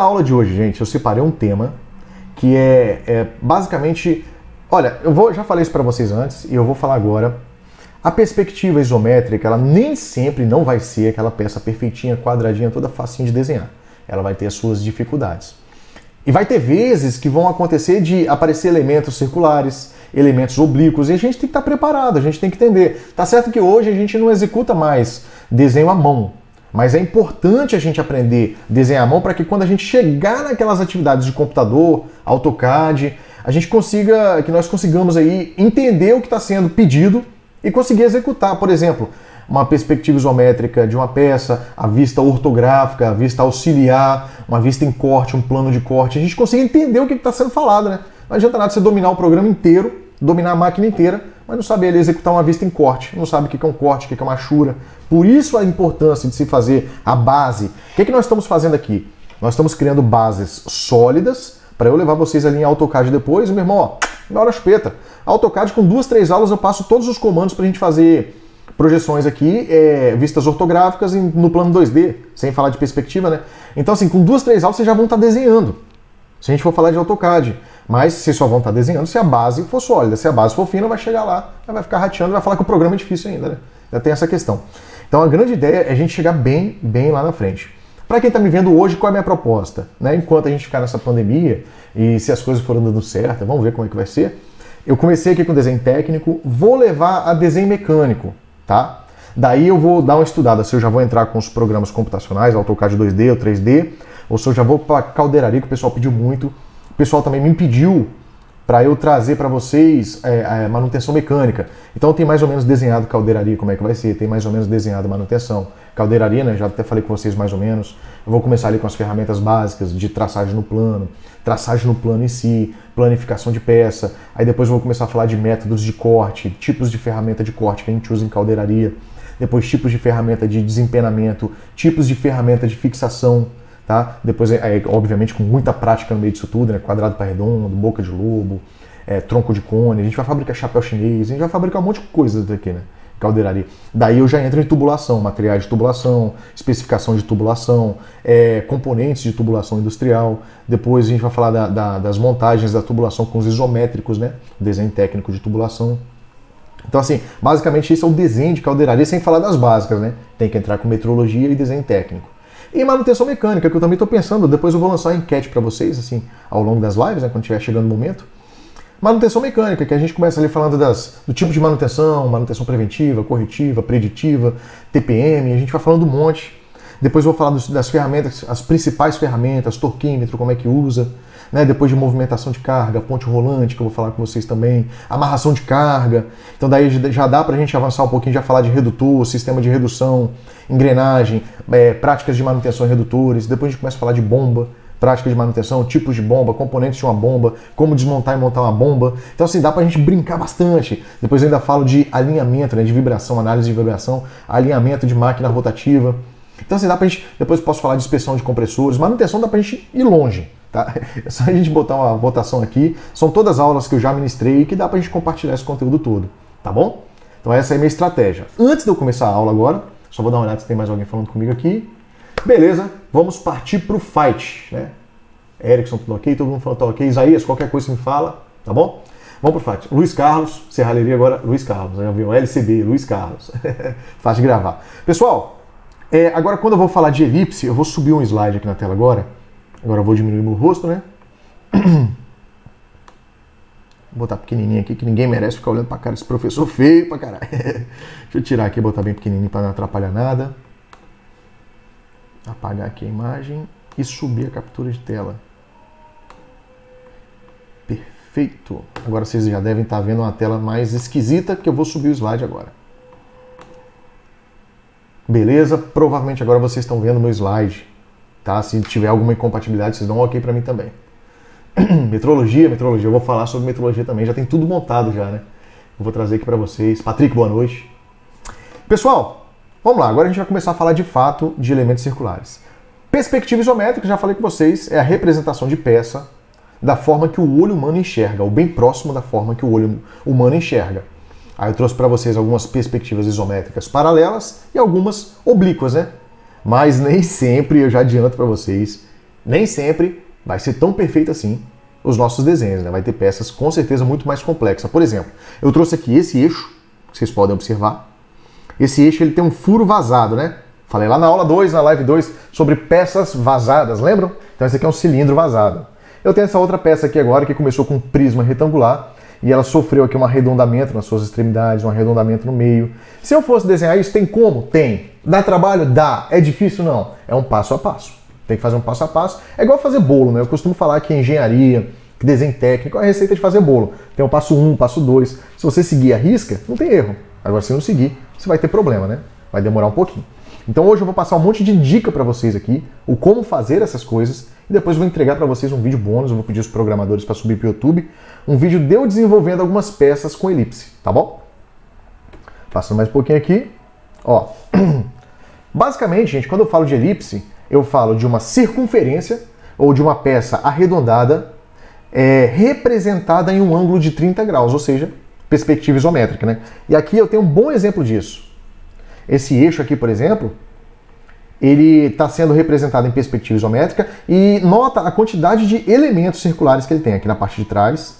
Na aula de hoje, gente, eu separei um tema que é basicamente... Olha, já falei isso para vocês antes e eu vou falar agora. A perspectiva isométrica, ela nem sempre não vai ser aquela peça perfeitinha, quadradinha, toda facinha de desenhar. Ela vai ter as suas dificuldades. E vai ter vezes que vão acontecer de aparecer elementos circulares, elementos oblíquos, e a gente tem que estar preparado, a gente tem que entender. Tá certo que hoje a gente não executa mais desenho à mão, mas é importante a gente aprender a desenhar à mão para que quando a gente chegar naquelas atividades de computador, AutoCAD, que nós consigamos aí entender o que está sendo pedido e conseguir executar. Por exemplo, uma perspectiva isométrica de uma peça, a vista ortográfica, a vista auxiliar, uma vista em corte, um plano de corte. A gente consegue entender o que está sendo falado, né? Não adianta nada você dominar o programa inteiro, dominar a máquina inteira, mas não saber executar uma vista em corte, não sabe o que é um corte, o que é uma achura. Por isso a importância de se fazer a base. O que nós estamos fazendo aqui? Nós estamos criando bases sólidas para eu levar vocês ali em AutoCAD depois. Meu irmão, ó, na hora chupeta. AutoCAD com 2, 3 aulas eu passo todos os comandos para a gente fazer projeções aqui, vistas ortográficas no plano 2D, sem falar de perspectiva, né? Então assim, com 2, 3 aulas vocês já vão estar desenhando. Se a gente for falar de AutoCAD, mas vocês só vão estar desenhando se a base for sólida. Se a base for fina, vai chegar lá, vai ficar rateando, vai falar que o programa é difícil ainda, né? Já tem essa questão. Então a grande ideia é a gente chegar bem lá na frente. Para quem está me vendo hoje, qual é a minha proposta? Né? Enquanto a gente ficar nessa pandemia, e se as coisas forem dando certo, vamos ver como é que vai ser. Eu comecei aqui com desenho técnico, vou levar a desenho mecânico, tá? Daí eu vou dar uma estudada se eu já vou entrar com os programas computacionais, AutoCAD 2D ou 3D, ou se eu já vou para caldeiraria, que o pessoal pediu muito. O pessoal também me pediu para eu trazer para vocês a manutenção mecânica. Então tem mais ou menos desenhado caldeiraria, como é que vai ser, tem mais ou menos desenhado manutenção. Caldeiraria, né, já até falei com vocês mais ou menos. Eu vou começar ali com as ferramentas básicas de traçagem no plano em si, planificação de peça. Aí depois eu vou começar a falar de métodos de corte, tipos de ferramenta de corte que a gente usa em caldeiraria. Depois tipos de ferramenta de desempenamento, tipos de ferramenta de fixação. Tá? Depois, obviamente, com muita prática no meio disso tudo, né? Quadrado para redondo, boca de lobo, tronco de cone, a gente vai fabricar chapéu chinês, a gente vai fabricar um monte de coisas aqui, né? Caldeiraria. Daí eu já entro em tubulação, materiais de tubulação, especificação de tubulação, componentes de tubulação industrial. Depois a gente vai falar das montagens da tubulação com os isométricos, né? Desenho técnico de tubulação. Então, assim, basicamente esse é o desenho de caldeiraria, sem falar das básicas, né? Tem que entrar com metrologia e desenho técnico. E manutenção mecânica, que eu também estou pensando, depois eu vou lançar uma enquete para vocês, assim, ao longo das lives, né, quando estiver chegando o momento. Manutenção mecânica, que a gente começa ali falando do tipo de manutenção preventiva, corretiva, preditiva, TPM, a gente vai falando um monte. Depois eu vou falar das ferramentas, as principais ferramentas, torquímetro, como é que usa, né? Depois de movimentação de carga, ponte rolante, que eu vou falar com vocês também, amarração de carga. Então daí já dá pra gente avançar um pouquinho, já falar de redutor, sistema de redução, engrenagem, práticas de manutenção em redutores. Depois a gente começa a falar de bomba, prática de manutenção, tipos de bomba, componentes de uma bomba, como desmontar e montar uma bomba. Então assim, dá pra gente brincar bastante. Depois eu ainda falo de alinhamento, né, de vibração, análise de vibração, alinhamento de máquina rotativa. Então assim, dá pra gente, depois eu posso falar de inspeção de compressores, manutenção dá pra gente ir longe. Tá? É só a gente botar uma votação aqui. São todas aulas que eu já ministrei e que dá pra gente compartilhar esse conteúdo todo, tá bom? Então essa é a minha estratégia. Antes de eu começar a aula agora, só vou dar uma olhada se tem mais alguém falando comigo aqui. Beleza, vamos partir pro fight, né? Erickson, tudo ok? Todo mundo falando tudo ok? Isaías, qualquer coisa você me fala, tá bom? Vamos pro fight. Luiz Carlos, Serralheria agora, Luiz Carlos, já viu? LCB, Luiz Carlos. Fácil de gravar. Pessoal, agora quando eu vou falar de elipse, eu vou subir um slide aqui na tela agora. Agora eu vou diminuir meu rosto, né? Vou botar pequenininho aqui, que ninguém merece ficar olhando pra cara desse professor feio pra caralho. Deixa eu tirar aqui e botar bem pequenininho pra não atrapalhar nada. Apagar aqui a imagem e subir a captura de tela. Perfeito. Agora vocês já devem estar vendo uma tela mais esquisita, que eu vou subir o slide agora. Beleza? Provavelmente agora vocês estão vendo o meu slide. Tá? Se tiver alguma incompatibilidade, vocês dão um ok para mim também. Metrologia, eu vou falar sobre metrologia também, já tem tudo montado já, né? Eu vou trazer aqui para vocês. Patrick, boa noite. Pessoal, vamos lá, agora a gente vai começar a falar de fato de elementos circulares. Perspectiva isométrica, já falei com vocês, é a representação de peça da forma que o olho humano enxerga, ou bem próximo da forma que o olho humano enxerga. Aí eu trouxe para vocês algumas perspectivas isométricas paralelas e algumas oblíquas, né? Mas nem sempre, eu já adianto para vocês, Nem sempre vai ser tão perfeito assim os nossos desenhos, né? Vai ter peças com certeza muito mais complexas. Por exemplo, eu trouxe aqui esse eixo, que vocês podem observar. Esse eixo ele tem um furo vazado, né? Falei lá na aula 2, na live 2, sobre peças vazadas, lembram? Então esse aqui é um cilindro vazado. Eu tenho essa outra peça aqui agora que começou com um prisma retangular e ela sofreu aqui um arredondamento nas suas extremidades, um arredondamento no meio. Se eu fosse desenhar isso, tem como? Tem. Dá trabalho? Dá. É difícil? Não. É um passo a passo. Tem que fazer um passo a passo. É igual fazer bolo, né? Eu costumo falar que engenharia, que desenho técnico, é a receita de fazer bolo. Tem o passo 1, passo 2. Se você seguir a risca, não tem erro. Agora, se não seguir, você vai ter problema, né? Vai demorar um pouquinho. Então hoje eu vou passar um monte de dica para vocês aqui, o como fazer essas coisas, e depois eu vou entregar para vocês um vídeo bônus, eu vou pedir os programadores para subir para o YouTube, um vídeo de eu desenvolvendo algumas peças com elipse, tá bom? Passando mais um pouquinho aqui, ó. Basicamente, gente, quando eu falo de elipse, eu falo de uma circunferência ou de uma peça arredondada representada em um ângulo de 30 graus, ou seja, perspectiva isométrica, né? E aqui eu tenho um bom exemplo disso. Esse eixo aqui, por exemplo, ele está sendo representado em perspectiva isométrica e nota a quantidade de elementos circulares que ele tem. Aqui na parte de trás,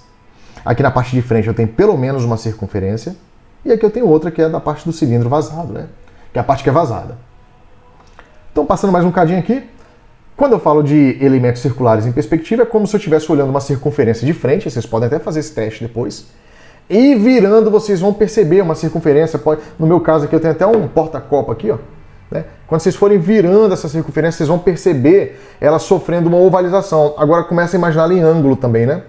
aqui na parte de frente eu tenho pelo menos uma circunferência e aqui eu tenho outra que é da parte do cilindro vazado, né? Que é a parte que é vazada. Então, passando mais um cadinho aqui, quando eu falo de elementos circulares em perspectiva, é como se eu estivesse olhando uma circunferência de frente, vocês podem até fazer esse teste depois. E virando, vocês vão perceber uma circunferência. No meu caso aqui, eu tenho até um porta-copo aqui, ó. Né? Quando vocês forem virando essa circunferência, vocês vão perceber ela sofrendo uma ovalização. Agora começa a imaginar ela em ângulo também, né?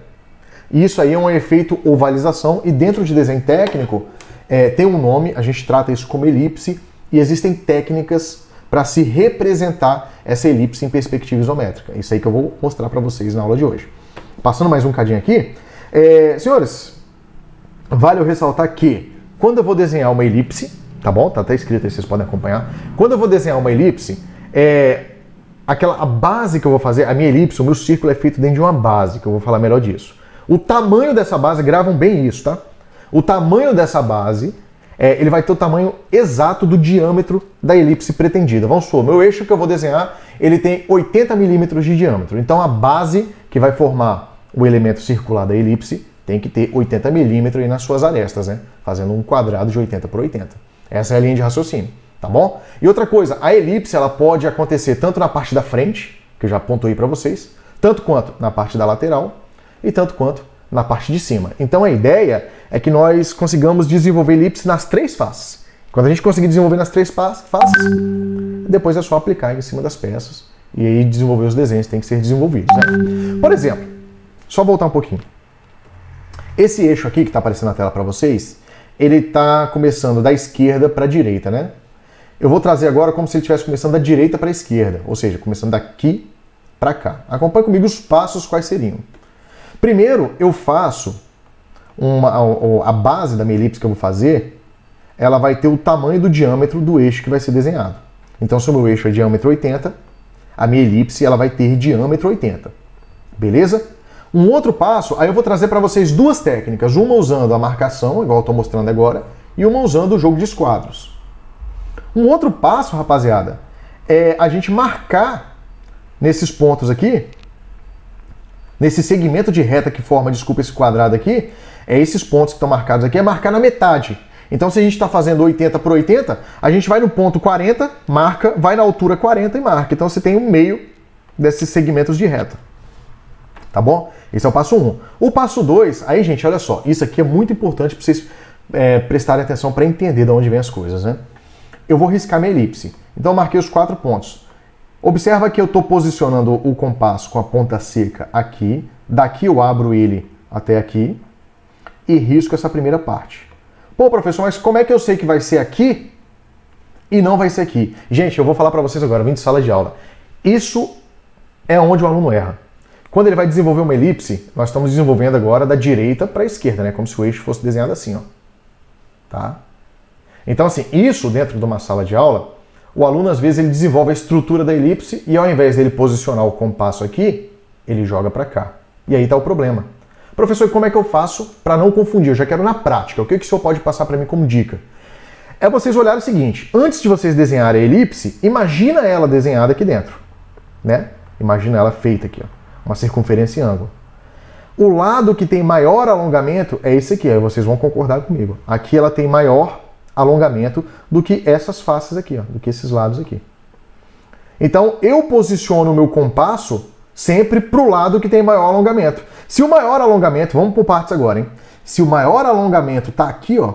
E isso aí é um efeito ovalização. E dentro de desenho técnico, tem um nome, a gente trata isso como elipse. E existem técnicas para se representar essa elipse em perspectiva isométrica. Isso aí que eu vou mostrar para vocês na aula de hoje. Passando mais um cadinho aqui. Senhores, vale eu ressaltar que quando eu vou desenhar uma elipse, tá bom? Tá até escrito aí, vocês podem acompanhar. Quando eu vou desenhar uma elipse, a base que eu vou fazer, a minha elipse, o meu círculo é feito dentro de uma base, que eu vou falar melhor disso. O tamanho dessa base, gravam bem isso, tá? O tamanho dessa base, ele vai ter o tamanho exato do diâmetro da elipse pretendida. Vamos supor, meu eixo que eu vou desenhar, ele tem 80 milímetros de diâmetro. Então a base que vai formar o elemento circular da elipse tem que ter 80 milímetros aí nas suas arestas, né? Fazendo um quadrado de 80 por 80. Essa é a linha de raciocínio, tá bom? E outra coisa, a elipse ela pode acontecer tanto na parte da frente, que eu já pontuei para vocês, tanto quanto na parte da lateral e tanto quanto na parte de cima. Então a ideia é que nós consigamos desenvolver elipse nas três faces. Quando a gente conseguir desenvolver nas três faces, depois é só aplicar em cima das peças e aí desenvolver os desenhos que têm que ser desenvolvidos, né? Por exemplo, só voltar um pouquinho. Esse eixo aqui que está aparecendo na tela para vocês, ele está começando da esquerda para a direita, né? Eu vou trazer agora como se ele estivesse começando da direita para a esquerda, ou seja, começando daqui para cá. Acompanhe comigo os passos quais seriam. Primeiro, eu faço a base da minha elipse que eu vou fazer, ela vai ter o tamanho do diâmetro do eixo que vai ser desenhado. Então, se o meu eixo é diâmetro 80, a minha elipse ela vai ter diâmetro 80. Beleza? Um outro passo, aí eu vou trazer para vocês duas técnicas, uma usando a marcação, igual eu estou mostrando agora, e uma usando o jogo de esquadros. Um outro passo, rapaziada, é a gente marcar nesses pontos aqui, nesse segmento de reta que forma, desculpa, esse quadrado aqui, esses pontos que estão marcados aqui, é marcar na metade. Então se a gente está fazendo 80 por 80, a gente vai no ponto 40, marca, vai na altura 40 e marca. Então você tem um meio desses segmentos de reta. Tá bom? Esse é o passo 1. O passo 2, aí gente, olha só, isso aqui é muito importante para vocês prestarem atenção para entender de onde vem as coisas, né? Eu vou riscar minha elipse. Então eu marquei os 4 pontos. Observa que eu estou posicionando o compasso com a ponta seca aqui, daqui eu abro ele até aqui e risco essa primeira parte. Pô, professor, mas como é que eu sei que vai ser aqui e não vai ser aqui? Gente, eu vou falar para vocês agora, vim de sala de aula. Isso é onde o aluno erra. Quando ele vai desenvolver uma elipse, nós estamos desenvolvendo agora da direita para a esquerda, né? Como se o eixo fosse desenhado assim, ó. Tá? Então, assim, isso dentro de uma sala de aula, o aluno às vezes ele desenvolve a estrutura da elipse e ao invés dele posicionar o compasso aqui, ele joga para cá. E aí está o problema. Professor, como é que eu faço para não confundir? Eu já quero na prática. O que o senhor pode passar para mim como dica? É vocês olharem o seguinte, antes de vocês desenharem a elipse, imagina ela desenhada aqui dentro, né? Imagina ela feita aqui, ó, uma circunferência em ângulo. O lado que tem maior alongamento é esse aqui, aí vocês vão concordar comigo. Aqui ela tem maior alongamento do que essas faces aqui, ó, do que esses lados aqui. Então eu posiciono o meu compasso sempre para o lado que tem maior alongamento. Se o maior alongamento, vamos por partes agora, hein? Se o maior alongamento está aqui, ó,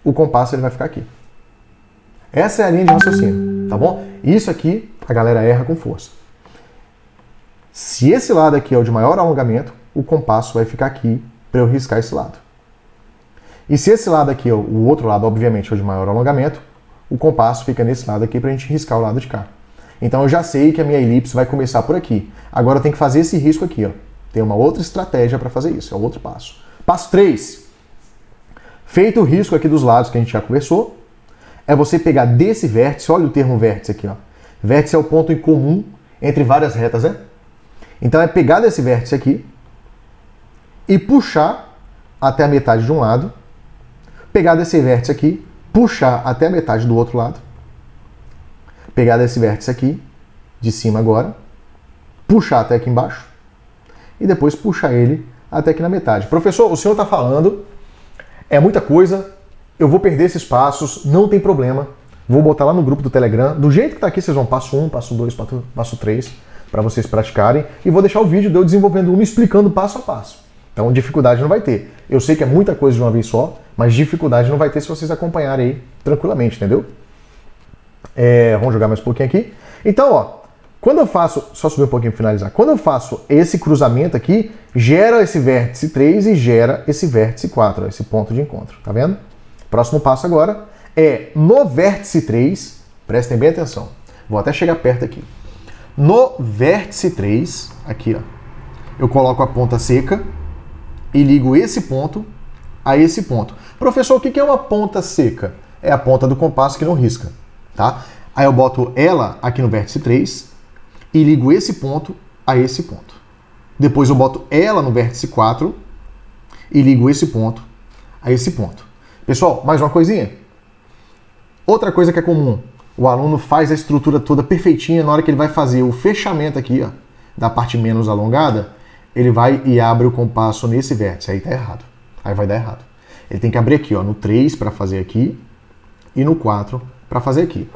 o compasso ele vai ficar aqui. Essa é a linha de raciocínio, tá bom? Isso aqui a galera erra com força. Se esse lado aqui é o de maior alongamento, o compasso vai ficar aqui para eu riscar esse lado. E se esse lado aqui, o outro lado, obviamente, é o de maior alongamento, o compasso fica nesse lado aqui para a gente riscar o lado de cá. Então eu já sei que a minha elipse vai começar por aqui. Agora eu tenho que fazer esse risco aqui, ó. Tem uma outra estratégia para fazer isso, é o outro passo. Passo 3. Feito o risco aqui dos lados que a gente já conversou, é você pegar desse vértice, olha o termo vértice aqui, ó. Vértice é o ponto em comum entre várias retas, né? Então é pegar desse vértice aqui e puxar até a metade de um lado, pegar desse vértice aqui, puxar até a metade do outro lado, pegar desse vértice aqui, de cima agora, puxar até aqui embaixo, e depois puxar ele até aqui na metade. Professor, o senhor está falando, é muita coisa, eu vou perder esses passos, não tem problema, vou botar lá no grupo do Telegram, do jeito que está aqui, vocês vão passo 1, passo 2, passo 3, para vocês praticarem, e vou deixar o vídeo de eu desenvolvendo uma, explicando passo a passo. Então dificuldade não vai ter. Eu sei que é muita coisa de uma vez só, mas dificuldade não vai ter se vocês acompanharem aí tranquilamente, entendeu? Vamos jogar mais um pouquinho aqui. Então, ó, quando eu faço, só subir um pouquinho para finalizar, quando eu faço esse cruzamento aqui, gera esse vértice 3 e gera esse vértice 4, ó, esse ponto de encontro, tá vendo? Próximo passo agora é no vértice 3, prestem bem atenção, vou até chegar perto aqui. No vértice 3, aqui ó, eu coloco a ponta seca e ligo esse ponto a esse ponto. Professor, o que é uma ponta seca? É a ponta do compasso que não risca, tá? Aí eu boto ela aqui no vértice 3 e ligo esse ponto a esse ponto. Depois eu boto ela no vértice 4 e ligo esse ponto a esse ponto. Pessoal, mais uma coisinha. Outra coisa que é comum, o aluno faz a estrutura toda perfeitinha, na hora que ele vai fazer o fechamento aqui, ó, da parte menos alongada, ele vai e abre o compasso nesse vértice, aí tá errado. Aí vai dar errado. Ele tem que abrir aqui, ó, no 3 para fazer aqui e no 4 para fazer aqui.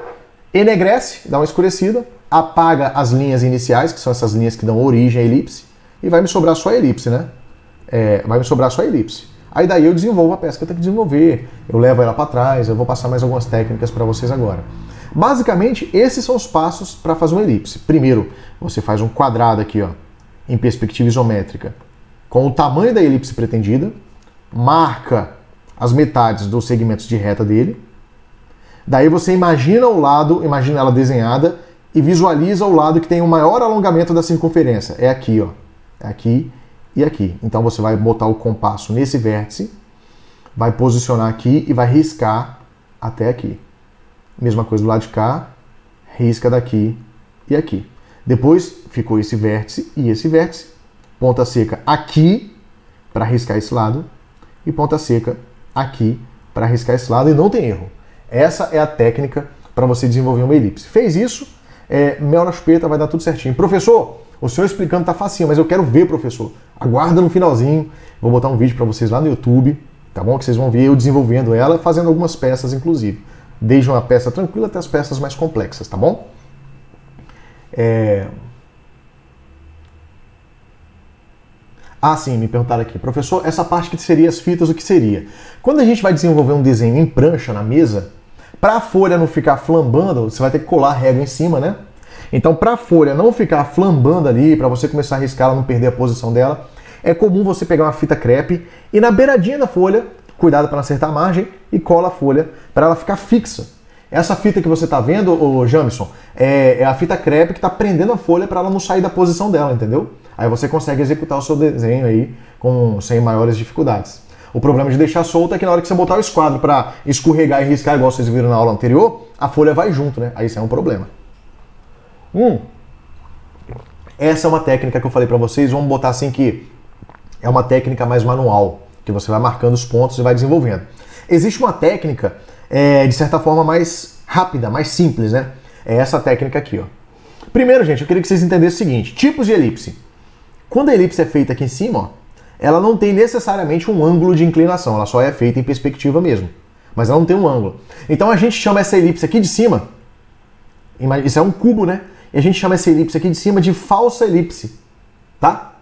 Enegrece, dá uma escurecida, apaga as linhas iniciais, que são essas linhas que dão origem à elipse, e vai me sobrar só a elipse, né? Vai me sobrar só a elipse. Aí daí eu desenvolvo a peça que eu tenho que desenvolver, eu levo ela para trás, eu vou passar mais algumas técnicas para vocês agora. Basicamente, esses são os passos para fazer uma elipse. Primeiro, você faz um quadrado aqui, ó, em perspectiva isométrica, com o tamanho da elipse pretendida, marca as metades dos segmentos de reta dele, daí você imagina o lado, imagina ela desenhada e visualiza o lado que tem o maior alongamento da circunferência. É aqui, ó. É aqui e aqui. Então você vai botar o compasso nesse vértice, vai posicionar aqui e vai riscar até aqui. Mesma coisa do lado de cá, risca daqui e aqui. Depois ficou esse vértice e esse vértice. Ponta seca aqui para riscar esse lado e ponta seca aqui para riscar esse lado e não tem erro. Essa é a técnica para você desenvolver uma elipse. Fez isso, mel na chupeta, vai dar tudo certinho. Professor, o senhor explicando tá facinho, mas eu quero ver, professor. Aguarda no finalzinho, vou botar um vídeo para vocês lá no YouTube, tá bom? Que vocês vão ver eu desenvolvendo ela, fazendo algumas peças, inclusive. Desde uma peça tranquila até as peças mais complexas, tá bom? Ah, sim, me perguntaram aqui. Professor, essa parte que seria as fitas, o que seria? Quando a gente vai desenvolver um desenho em prancha na mesa, para a folha não ficar flambando, você vai ter que colar a régua em cima, né? Então, para a folha não ficar flambando ali, para você começar a riscar, ela não perder a posição dela, é comum você pegar uma fita crepe e na beiradinha da folha, cuidado para não acertar a margem, e cola a folha para ela ficar fixa. Essa fita que você está vendo, ô Jamison, é a fita crepe que está prendendo a folha para ela não sair da posição dela, entendeu? Aí você consegue executar o seu desenho aí sem maiores dificuldades. O problema de deixar solto é que na hora que você botar o esquadro para escorregar e riscar, igual vocês viram na aula anterior, a folha vai junto, né? Aí isso é um problema. Essa é uma técnica que eu falei para vocês, vamos botar assim que é uma técnica mais manual, que você vai marcando os pontos e vai desenvolvendo. Existe uma técnica, de certa forma, mais rápida, mais simples, né? É essa técnica aqui, ó. Primeiro, gente, eu queria que vocês entendessem o seguinte, tipos de elipse. Quando a elipse é feita aqui em cima, ó, ela não tem necessariamente um ângulo de inclinação, ela só é feita em perspectiva mesmo. Mas ela não tem um ângulo. Então a gente chama essa elipse aqui de cima, isso é um cubo, né? E a gente chama essa elipse aqui de cima de falsa elipse, tá?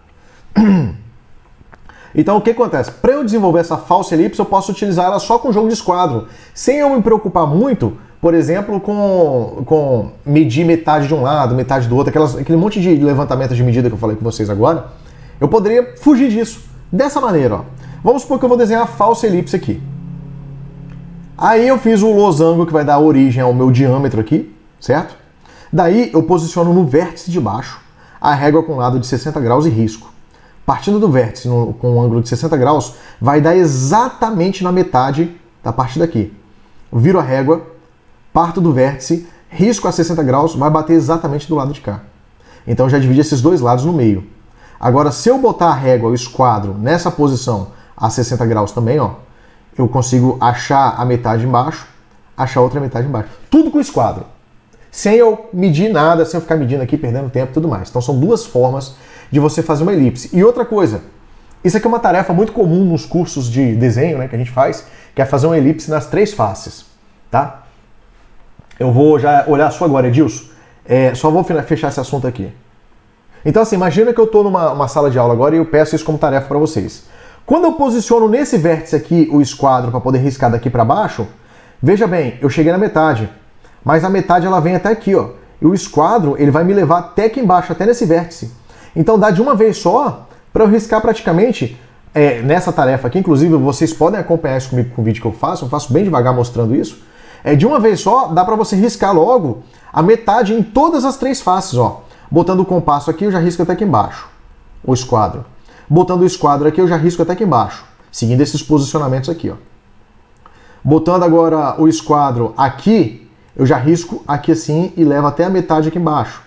Então o que acontece? Para eu desenvolver essa falsa elipse, eu posso utilizar ela só com jogo de esquadro, sem eu me preocupar muito, por exemplo, com medir metade de um lado, metade do outro, aquele monte de levantamento de medida que eu falei com vocês agora. Eu poderia fugir disso, dessa maneira, ó. Vamos supor que eu vou desenhar a falsa elipse aqui. Aí eu fiz o losango que vai dar origem ao meu diâmetro aqui, certo? Daí eu posiciono no vértice de baixo a régua com lado de 60 graus e risco. Partindo do vértice com um ângulo de 60 graus, vai dar exatamente na metade da parte daqui. Eu viro a régua, parto do vértice, risco a 60 graus, vai bater exatamente do lado de cá. Então já divide esses dois lados no meio. Agora, se eu botar a régua, o esquadro, nessa posição a 60 graus também, ó, eu consigo achar a metade embaixo, achar outra metade embaixo. Tudo com o esquadro. Sem eu medir nada, sem eu ficar medindo aqui, perdendo tempo e tudo mais. Então são duas formas de você fazer uma elipse. E outra coisa, isso aqui é uma tarefa muito comum nos cursos de desenho, né, que a gente faz, que é fazer uma elipse nas três faces, tá? Eu vou já olhar só agora, Edilson. Só vou fechar esse assunto aqui. Então assim, imagina que eu estou numa sala de aula agora e eu peço isso como tarefa para vocês. Quando eu posiciono nesse vértice aqui o esquadro para poder riscar daqui para baixo, veja bem, eu cheguei na metade, mas a metade ela vem até aqui, ó. E o esquadro ele vai me levar até aqui embaixo, até nesse vértice. Então dá de uma vez só para eu riscar praticamente nessa tarefa aqui. Inclusive vocês podem acompanhar isso comigo com o vídeo que eu faço bem devagar mostrando isso. De uma vez só dá para você riscar logo a metade em todas as três faces, ó. Botando o compasso aqui eu já risco até aqui embaixo, o esquadro. Botando o esquadro aqui eu já risco até aqui embaixo, seguindo esses posicionamentos aqui, ó. Botando agora o esquadro aqui, eu já risco aqui assim e levo até a metade aqui embaixo.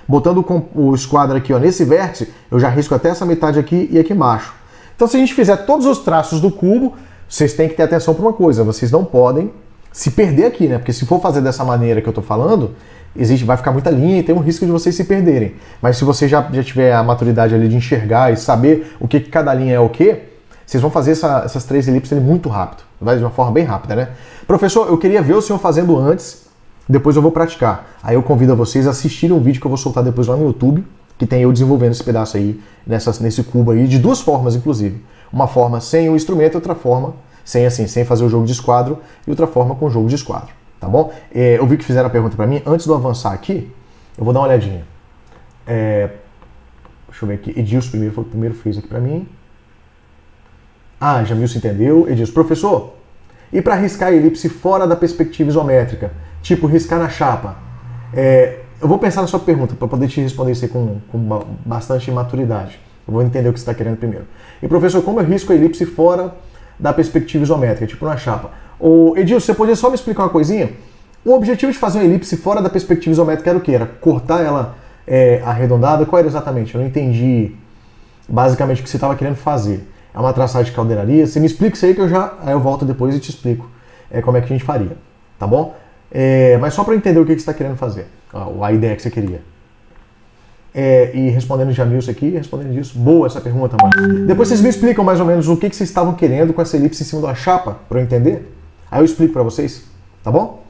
Botando o esquadro aqui, ó, nesse vértice, eu já risco até essa metade aqui e aqui embaixo. Então se a gente fizer todos os traços do cubo, vocês têm que ter atenção para uma coisa, vocês não podem se perder aqui, né? Porque se for fazer dessa maneira que eu estou falando, vai ficar muita linha e tem um risco de vocês se perderem. Mas se você já tiver a maturidade ali de enxergar e saber o que cada linha é o que, vocês vão fazer essas três elipses muito rápido. Vai de uma forma bem rápida, né? Professor, eu queria ver o senhor fazendo antes, depois eu vou praticar. Aí eu convido vocês a assistirem um vídeo que eu vou soltar depois lá no YouTube, que tem eu desenvolvendo esse pedaço aí, nesse cubo aí, de duas formas, inclusive. Uma forma sem o instrumento, outra forma sem fazer o jogo de esquadro, e outra forma com o jogo de esquadro, tá bom? Eu vi que fizeram a pergunta para mim, antes de eu avançar aqui, eu vou dar uma olhadinha. Deixa eu ver aqui, Edilson primeiro fez aqui para mim. Jamilson entendeu. Edilson, professor, e para riscar a elipse fora da perspectiva isométrica, tipo riscar na chapa? Eu vou pensar na sua pergunta para poder te responder isso aí com bastante maturidade. Eu vou entender o que você está querendo primeiro. E professor, como eu risco a elipse fora da perspectiva isométrica, tipo na chapa? Edilson, você podia só me explicar uma coisinha? O objetivo de fazer uma elipse fora da perspectiva isométrica era o quê? Era cortar ela arredondada? Qual era exatamente? Eu não entendi basicamente o que você estava querendo fazer. É uma traçagem de caldeiraria? Você me explica isso aí que eu volto depois e te explico como é que a gente faria, tá bom? Mas só para entender o que você está querendo fazer, a ideia que você queria. E respondendo Jamilson aqui, respondendo disso, boa essa pergunta, mano. Depois vocês me explicam mais ou menos o que vocês estavam querendo com essa elipse em cima da chapa, para eu entender. Aí eu explico para vocês, tá bom?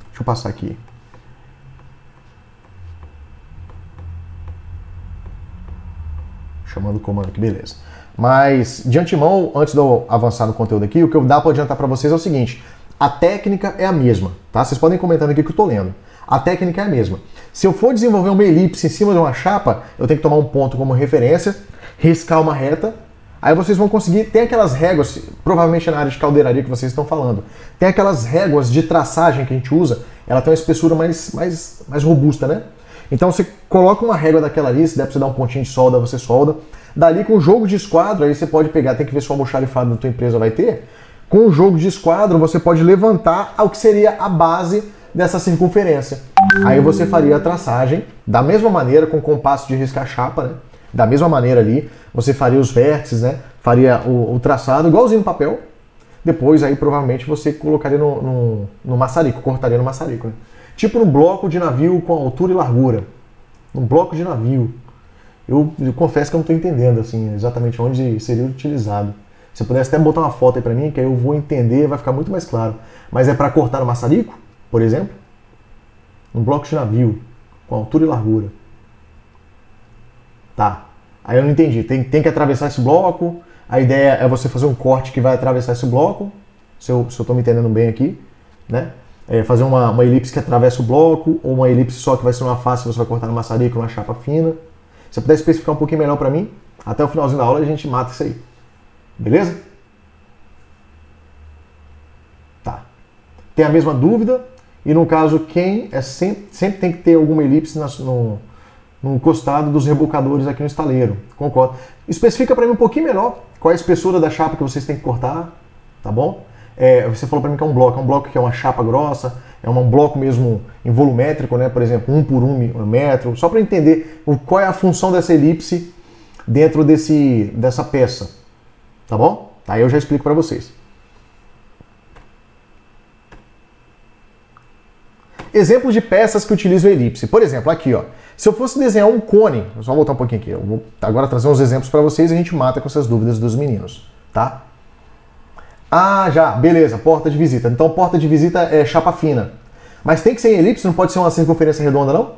Deixa eu passar aqui. Chamando o comando aqui, beleza. Mas, de antemão, antes de eu avançar no conteúdo aqui, o que eu dá para adiantar para vocês é o seguinte: a técnica é a mesma, tá? Vocês podem ir comentando aqui que eu estou lendo. A técnica é a mesma. Se eu for desenvolver uma elipse em cima de uma chapa, eu tenho que tomar um ponto como referência, riscar uma reta, aí vocês vão conseguir, tem aquelas réguas, provavelmente na área de caldeiraria que vocês estão falando, tem aquelas réguas de traçagem que a gente usa, ela tem uma espessura mais robusta, né? Então você coloca uma régua daquela ali, se der pra você dar um pontinho de solda, você solda. Dali com o jogo de esquadro, aí você pode pegar, tem que ver se o almoxarifado da tua empresa vai ter. Com o jogo de esquadro, você pode levantar ao que seria a base dessa circunferência. Aí você faria a traçagem da mesma maneira, com o compasso de riscar chapa, né? Da mesma maneira ali, você faria os vértices, né? Faria o traçado igualzinho no papel. Depois aí provavelmente você colocaria no maçarico, cortaria no maçarico, né? Tipo no bloco de navio com altura e largura. num bloco de navio. Eu confesso que eu não estou entendendo assim, exatamente onde seria utilizado. Se eu pudesse até botar uma foto aí para mim, que aí eu vou entender, vai ficar muito mais claro. Mas é para cortar no maçarico, por exemplo? Um bloco de navio, com altura e largura. Tá. Aí eu não entendi. Tem que atravessar esse bloco. A ideia é você fazer um corte que vai atravessar esse bloco. Se eu estou me entendendo bem aqui, né? Fazer uma elipse que atravessa o bloco, ou uma elipse só que vai ser uma face que você vai cortar no maçarico, numa chapa fina. Se você puder especificar um pouquinho melhor para mim, até o finalzinho da aula a gente mata isso aí. Beleza? Tá. Tem a mesma dúvida? E no caso, quem sempre tem que ter alguma elipse no costado dos rebocadores aqui no estaleiro. Concordo. Especifica para mim um pouquinho melhor qual é a espessura da chapa que vocês têm que cortar, tá bom? Você falou para mim que é um bloco que é uma chapa grossa, é um bloco mesmo em volumétrico, né? Por exemplo, 1 por 1 metro, só para entender qual é a função dessa elipse dentro dessa peça, tá bom? Aí eu já explico para vocês. Exemplos de peças que utilizam elipse. Por exemplo, aqui, ó. Se eu fosse desenhar um cone, só voltar um pouquinho aqui, eu vou agora trazer uns exemplos para vocês e a gente mata com essas dúvidas dos meninos, tá? Ah, já, beleza, porta de visita. Então, porta de visita é chapa fina. Mas tem que ser em elipse, não pode ser uma circunferência redonda, não?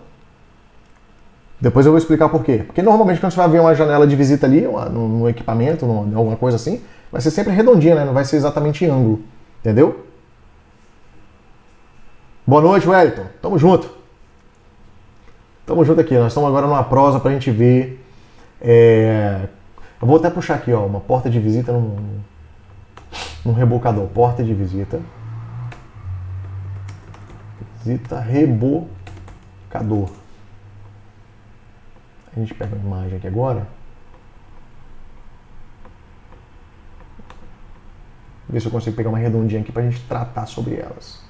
Depois eu vou explicar por quê. Porque normalmente quando você vai ver uma janela de visita ali, no equipamento, alguma coisa assim, vai ser sempre redondinha, né? Não vai ser exatamente em ângulo. Entendeu? Boa noite, Wellington. Tamo junto. Tamo junto aqui. Nós estamos agora numa prosa pra gente ver. Eu vou até puxar aqui, ó, uma porta de visita num rebocador. Porta de visita. Visita rebocador. A gente pega uma imagem aqui agora. Ver se eu consigo pegar uma redondinha aqui pra gente tratar sobre elas.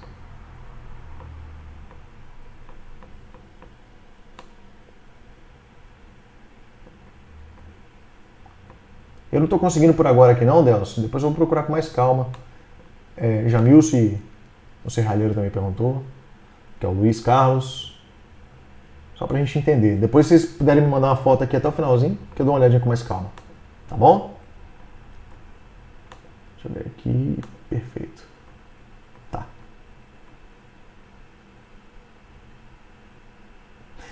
Eu não estou conseguindo por agora aqui não, Delcio. Depois eu vou procurar com mais calma. Jamilson e o Serralheiro também perguntou. Que é o Luiz Carlos. Só pra gente entender. Depois se vocês puderem me mandar uma foto aqui até o finalzinho, que eu dou uma olhadinha com mais calma. Tá bom? Deixa eu ver aqui. Perfeito. Tá.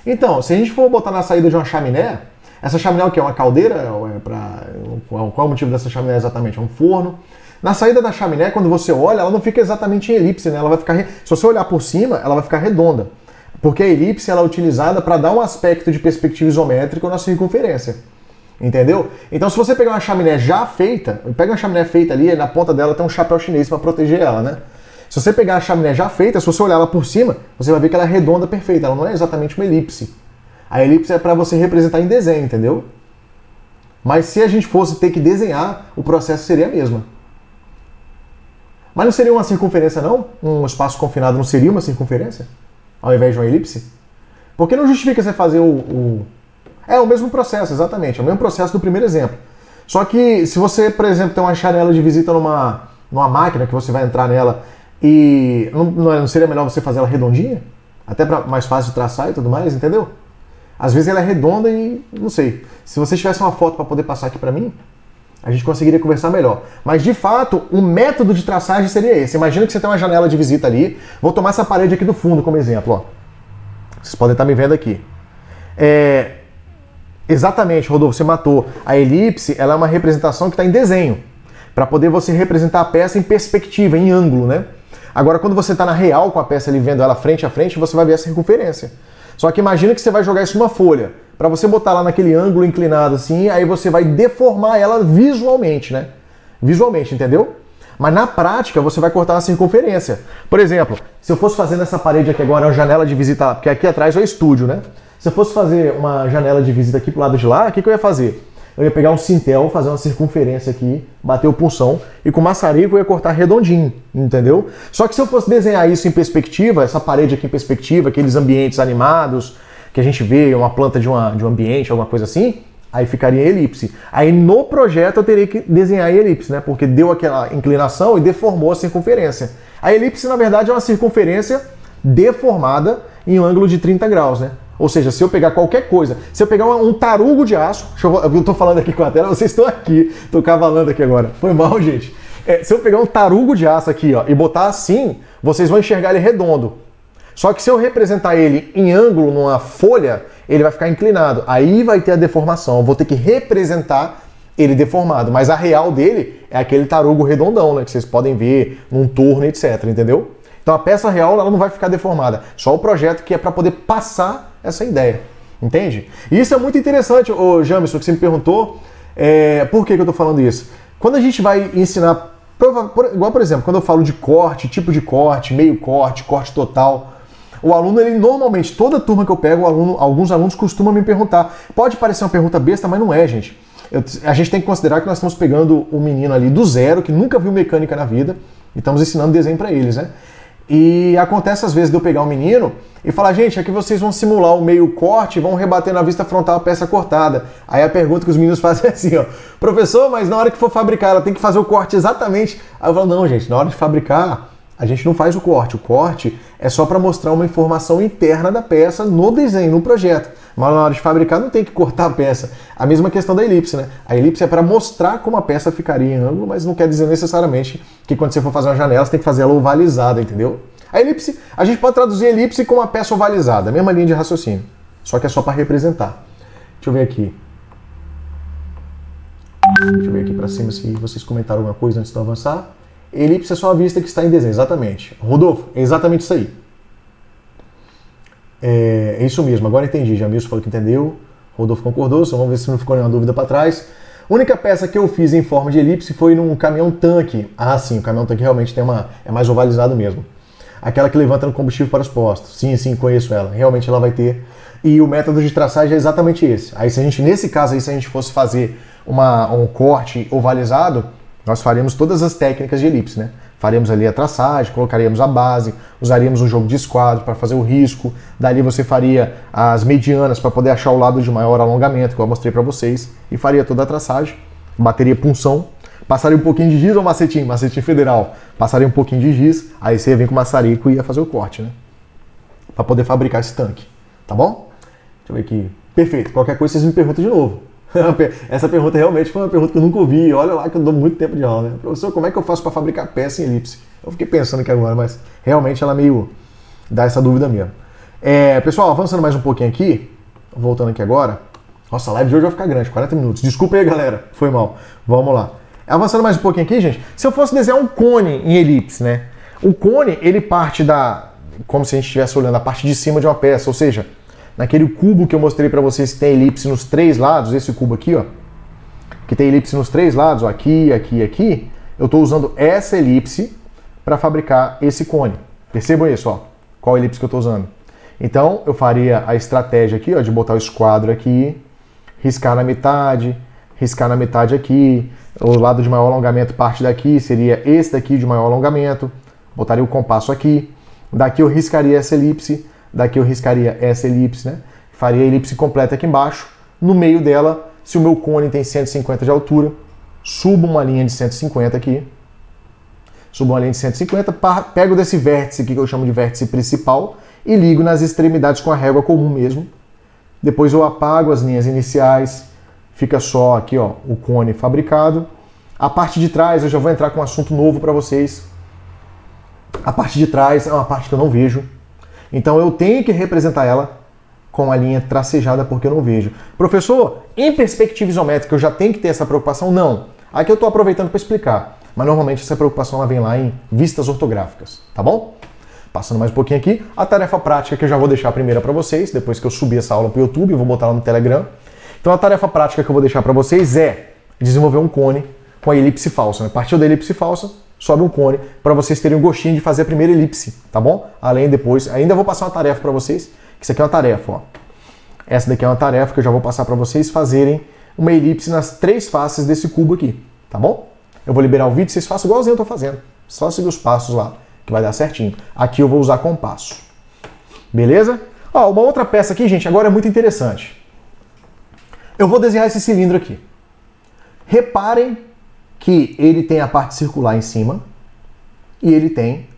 Então, se a gente for botar na saída de uma chaminé, essa chaminé é o quê? É uma caldeira? Qual é o motivo dessa chaminé exatamente? É um forno. Na saída da chaminé, quando você olha, ela não fica exatamente em elipse, né? Ela vai ficar, se você olhar por cima, ela vai ficar redonda. Porque a elipse ela é utilizada para dar um aspecto de perspectiva isométrica na circunferência. Entendeu? Então se você pegar uma chaminé já feita, pega uma chaminé feita ali, na ponta dela tem um chapéu chinês para proteger ela, né? Se você pegar a chaminé já feita, se você olhar ela por cima, você vai ver que ela é redonda perfeita, ela não é exatamente uma elipse. A elipse é para você representar em desenho, entendeu? Mas se a gente fosse ter que desenhar, o processo seria a mesma. Mas não seria uma circunferência, não? Um espaço confinado não seria uma circunferência? Ao invés de uma elipse? Porque não justifica você fazer É o mesmo processo, exatamente. É o mesmo processo do primeiro exemplo. Só que se você, por exemplo, tem uma janela de visita numa máquina que você vai entrar nela e não seria melhor você fazer ela redondinha? Até para mais fácil de traçar e tudo mais, entendeu? Às vezes ela é redonda e não sei. Se você tivesse uma foto para poder passar aqui para mim, a gente conseguiria conversar melhor. Mas de fato, o método de traçagem seria esse. Imagina que você tem uma janela de visita ali. Vou tomar essa parede aqui do fundo como exemplo. Ó. Vocês podem estar me vendo aqui. Exatamente, Rodolfo, você matou. A elipse ela é uma representação que está em desenho. Para poder você representar a peça em perspectiva, em ângulo, né? Agora, quando você está na real com a peça ali vendo ela frente a frente, você vai ver a circunferência. Só que imagina que você vai jogar isso numa folha. Para você botar lá naquele ângulo inclinado assim, aí você vai deformar ela visualmente, né? Visualmente, entendeu? Mas na prática você vai cortar a circunferência. Por exemplo, se eu fosse fazer nessa parede aqui agora uma janela de visita, porque aqui atrás é o estúdio, né? Se eu fosse fazer uma janela de visita aqui pro lado de lá, o que eu ia fazer? Eu ia pegar um cintel, fazer uma circunferência aqui, bater o punção e com maçarico eu ia cortar redondinho, entendeu? Só que se eu fosse desenhar isso em perspectiva, essa parede aqui em perspectiva, aqueles ambientes animados que a gente vê, uma planta de um ambiente, alguma coisa assim, aí ficaria em elipse. Aí no projeto eu teria que desenhar em elipse, né? Porque deu aquela inclinação e deformou a circunferência. A elipse, na verdade, é uma circunferência deformada em um ângulo de 30 graus, né? Ou seja, se eu pegar qualquer coisa, se eu pegar um tarugo de aço, eu tô falando aqui com a tela, vocês estão aqui, tô cavalando aqui agora, foi mal, gente. Se eu pegar um tarugo de aço aqui, ó, e botar assim, vocês vão enxergar ele redondo. Só que se eu representar ele em ângulo numa folha, ele vai ficar inclinado. Aí vai ter a deformação. Eu vou ter que representar ele deformado. Mas a real dele é aquele tarugo redondão, né? Que vocês podem ver num torno, etc. Entendeu? Então a peça real ela não vai ficar deformada. Só o projeto que é para poder passar essa ideia. Entende? E isso é muito interessante, ô Jamison, que você me perguntou. Por que eu tô falando isso? Quando a gente vai ensinar, igual por exemplo, quando eu falo de corte, tipo de corte, meio corte, corte total, o aluno, ele normalmente, toda turma que eu pego, alguns alunos costumam me perguntar. Pode parecer uma pergunta besta, mas não é, gente. A gente tem que considerar que nós estamos pegando o menino ali do zero, que nunca viu mecânica na vida, e estamos ensinando desenho para eles, né? E acontece às vezes de eu pegar um menino e falar, gente, aqui vocês vão simular o meio corte e vão rebater na vista frontal a peça cortada. Aí a pergunta que os meninos fazem é assim, ó, professor, mas na hora que for fabricar, ela tem que fazer o corte exatamente. Aí eu falo, não, gente, na hora de fabricar, a gente não faz o corte. O corte é só para mostrar uma informação interna da peça no desenho, no projeto. Mas na hora de fabricar não tem que cortar a peça. A mesma questão da elipse, né? A elipse é para mostrar como a peça ficaria em ângulo, mas não quer dizer necessariamente que quando você for fazer uma janela, você tem que fazer ela ovalizada, entendeu? A elipse, a gente pode traduzir a elipse como uma peça ovalizada, a mesma linha de raciocínio. Só que é só para representar. Deixa eu ver aqui. Deixa eu ver aqui para cima se vocês comentaram alguma coisa antes de avançar. Elipse é só a vista que está em desenho, exatamente. Rodolfo, é exatamente isso aí. É isso mesmo, agora entendi. Jamilson falou que entendeu, Rodolfo concordou, só vamos ver se não ficou nenhuma dúvida para trás. A única peça que eu fiz em forma de elipse foi num caminhão-tanque. Ah, sim, o caminhão-tanque realmente é mais ovalizado mesmo. Aquela que levanta no combustível para os postos. Sim, conheço ela. Realmente ela vai ter. E o método de traçagem é exatamente esse. Aí se a gente, nesse caso aí, se a gente fosse fazer um corte ovalizado, nós faremos todas as técnicas de elipse, né? Faremos ali a traçagem, colocaríamos a base, usaríamos um jogo de esquadro para fazer o risco, dali você faria as medianas para poder achar o lado de maior alongamento, que eu mostrei para vocês, e faria toda a traçagem, bateria punção, passaria um pouquinho de giz ou macetinho federal, passaria um pouquinho de giz, aí você ia vir com o maçarico e ia fazer o corte, né? Para poder fabricar esse tanque, tá bom? Deixa eu ver aqui. Perfeito, qualquer coisa vocês me perguntam de novo. Essa pergunta realmente foi uma pergunta que eu nunca ouvi. Olha lá que eu dou muito tempo de aula, né? Professor, como é que eu faço para fabricar peça em elipse? Eu fiquei pensando aqui agora, mas realmente ela meio dá essa dúvida mesmo. Pessoal, avançando mais um pouquinho aqui, voltando aqui agora. Nossa, a live de hoje vai ficar grande, 40 minutos. Desculpa aí, galera, foi mal. Vamos lá. Avançando mais um pouquinho aqui, gente. Se eu fosse desenhar um cone em elipse, né? O cone, ele parte como se a gente estivesse olhando a parte de cima de uma peça, ou seja, naquele cubo que eu mostrei para vocês que tem elipse nos três lados, esse cubo aqui, ó, que tem elipse nos três lados, ó, aqui, aqui e aqui, eu estou usando essa elipse para fabricar esse cone. Percebam isso, ó, qual elipse que eu estou usando. Então, eu faria a estratégia aqui, ó, de botar o esquadro aqui, riscar na metade aqui, o lado de maior alongamento parte daqui, seria esse daqui de maior alongamento, botaria o compasso aqui, daqui eu riscaria essa elipse, daqui eu riscaria essa elipse, né? Faria a elipse completa aqui embaixo. No meio dela, se o meu cone tem 150 de altura, subo uma linha de 150 aqui. Subo uma linha de 150, pego desse vértice aqui que eu chamo de vértice principal e ligo nas extremidades com a régua comum mesmo. Depois eu apago as linhas iniciais, fica só aqui, ó, o cone fabricado. A parte de trás, eu já vou entrar com um assunto novo para vocês. A parte de trás é uma parte que eu não vejo. Então eu tenho que representar ela com a linha tracejada porque eu não vejo. Professor, em perspectiva isométrica eu já tenho que ter essa preocupação? Não. Aqui eu estou aproveitando para explicar. Mas normalmente essa preocupação ela vem lá em vistas ortográficas, tá bom? Passando mais um pouquinho aqui, a tarefa prática que eu já vou deixar a primeira para vocês, depois que eu subir essa aula para o YouTube, eu vou botar lá no Telegram. Então a tarefa prática que eu vou deixar para vocês é desenvolver um cone com a elipse falsa. Né? Partiu da elipse falsa, sobe um cone para vocês terem um gostinho de fazer a primeira elipse, tá bom? Além depois, ainda vou passar uma tarefa para vocês, que isso aqui é uma tarefa, ó. Essa daqui é uma tarefa que eu já vou passar para vocês fazerem uma elipse nas três faces desse cubo aqui, tá bom? Eu vou liberar o vídeo, vocês façam igualzinho eu tô fazendo. Só seguir os passos lá, que vai dar certinho. Aqui eu vou usar compasso. Beleza? Ó, uma outra peça aqui, gente, agora é muito interessante. Eu vou desenhar esse cilindro aqui. Reparem que ele tem a parte circular em cima e ele tem